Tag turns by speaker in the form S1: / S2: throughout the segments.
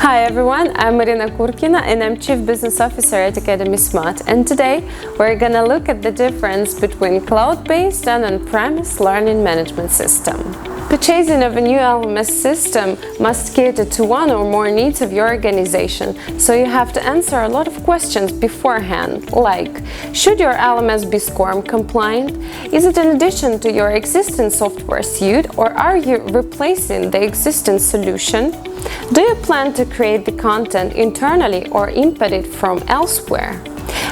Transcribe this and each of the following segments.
S1: Hi everyone, I'm Marina Kurkina and I'm Chief Business Officer at Academy Smart, and today we're gonna look at the difference between cloud-based and on-premise learning management system. Purchasing of a new LMS system must cater to one or more needs of your organization, so you have to answer a lot of questions beforehand, like: should your LMS be SCORM compliant? Is it in addition to your existing software suite, or are you replacing the existing solution? Do you plan to create the content internally or import it from elsewhere?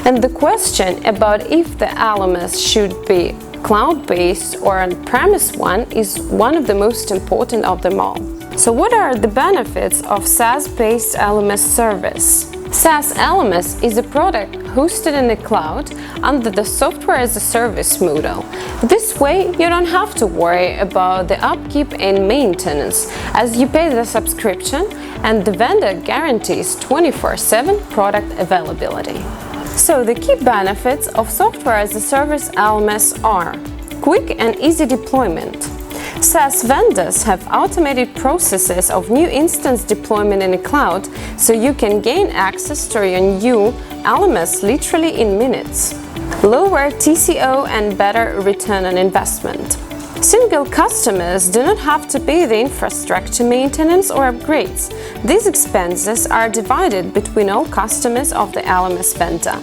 S1: And the question about if the LMS should be cloud-based or on-premise one is one of the most important of them all. So what are the benefits of SaaS-based LMS service? SaaS LMS is a product hosted in the cloud under the software as a service model. This way, you don't have to worry about the upkeep and maintenance, as you pay the subscription and the vendor guarantees 24/7 product availability. So the key benefits of software as a service LMS are: quick and easy deployment. SaaS vendors have automated processes of new instance deployment in the cloud, so you can gain access to your new LMS literally in minutes. Lower TCO and better return on investment. Single customers do not have to pay the infrastructure maintenance or upgrades. These expenses are divided between all customers of the LMS vendor.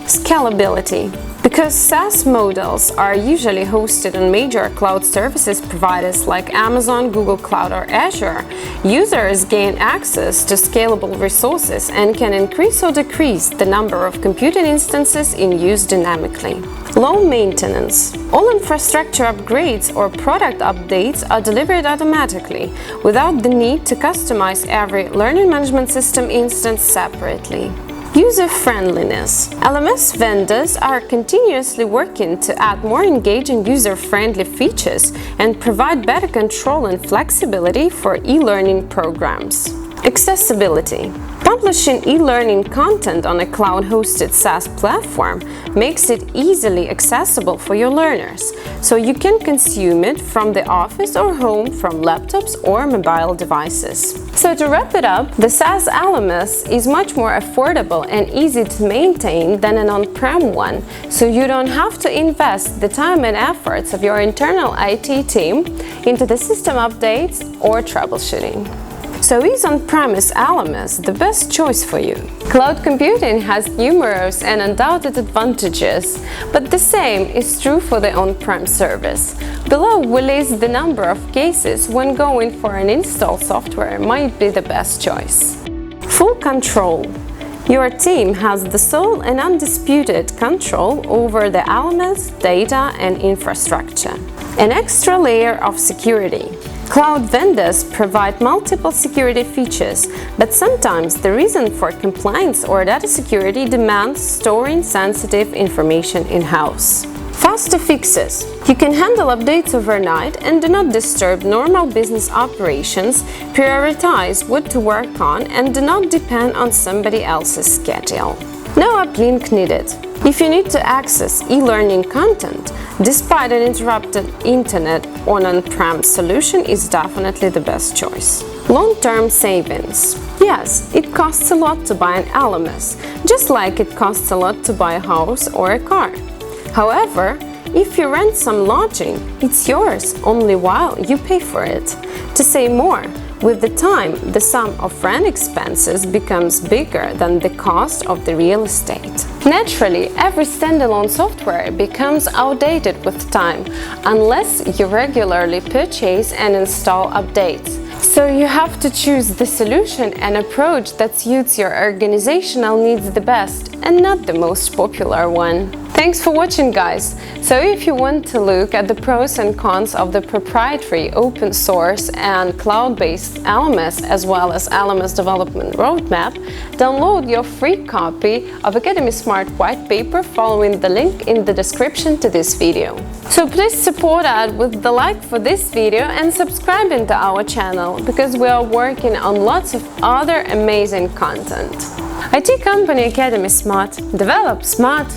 S1: Scalability. Because SaaS models are usually hosted on major cloud services providers like Amazon, Google Cloud, or Azure, users gain access to scalable resources and can increase or decrease the number of computing instances in use dynamically. Low maintenance. All infrastructure upgrades or product updates are delivered automatically, without the need to customize every learning management system instance separately. User-friendliness. LMS vendors are continuously working to add more engaging user-friendly features and provide better control and flexibility for e-learning programs. Accessibility. Publishing e-learning content on a cloud-hosted SaaS platform makes it easily accessible for your learners, so you can consume it from the office or home from laptops or mobile devices. So to wrap it up, the SaaS LMS is much more affordable and easy to maintain than an on-prem one, so you don't have to invest the time and efforts of your internal IT team into the system updates or troubleshooting. So is on-premise LMS the best choice for you? Cloud computing has numerous and undoubted advantages, but the same is true for the on-prem service. Below we list the number of cases when going for an installed software might be the best choice. Full control. Your team has the sole and undisputed control over the LMS, data, and infrastructure. An extra layer of security. Cloud vendors provide multiple security features, but sometimes the reason for compliance or data security demands storing sensitive information in-house. Faster fixes. You can handle updates overnight and do not disturb normal business operations, prioritize what to work on, and do not depend on somebody else's schedule. No uplink needed. If you need to access e-learning content, despite an interrupted internet, an on-prem solution is definitely the best choice. Long-term savings. Yes, it costs a lot to buy an LMS, just like it costs a lot to buy a house or a car. However, if you rent some lodging, it's yours only while you pay for it. To say more, with the time, the sum of rent expenses becomes bigger than the cost of the real estate. Naturally, every standalone software becomes outdated with time, unless you regularly purchase and install updates. So you have to choose the solution and approach that suits your organizational needs the best, and not the most popular one. Thanks for watching, guys! So if you want to look at the pros and cons of the proprietary, open source and cloud-based LMS as well as LMS development roadmap, download your free copy of Academy Smart white paper following the link in the description to this video. So please support us with the like for this video and subscribing to our channel, because we are working on lots of other amazing content. IT company Academy Smart. Develop smart.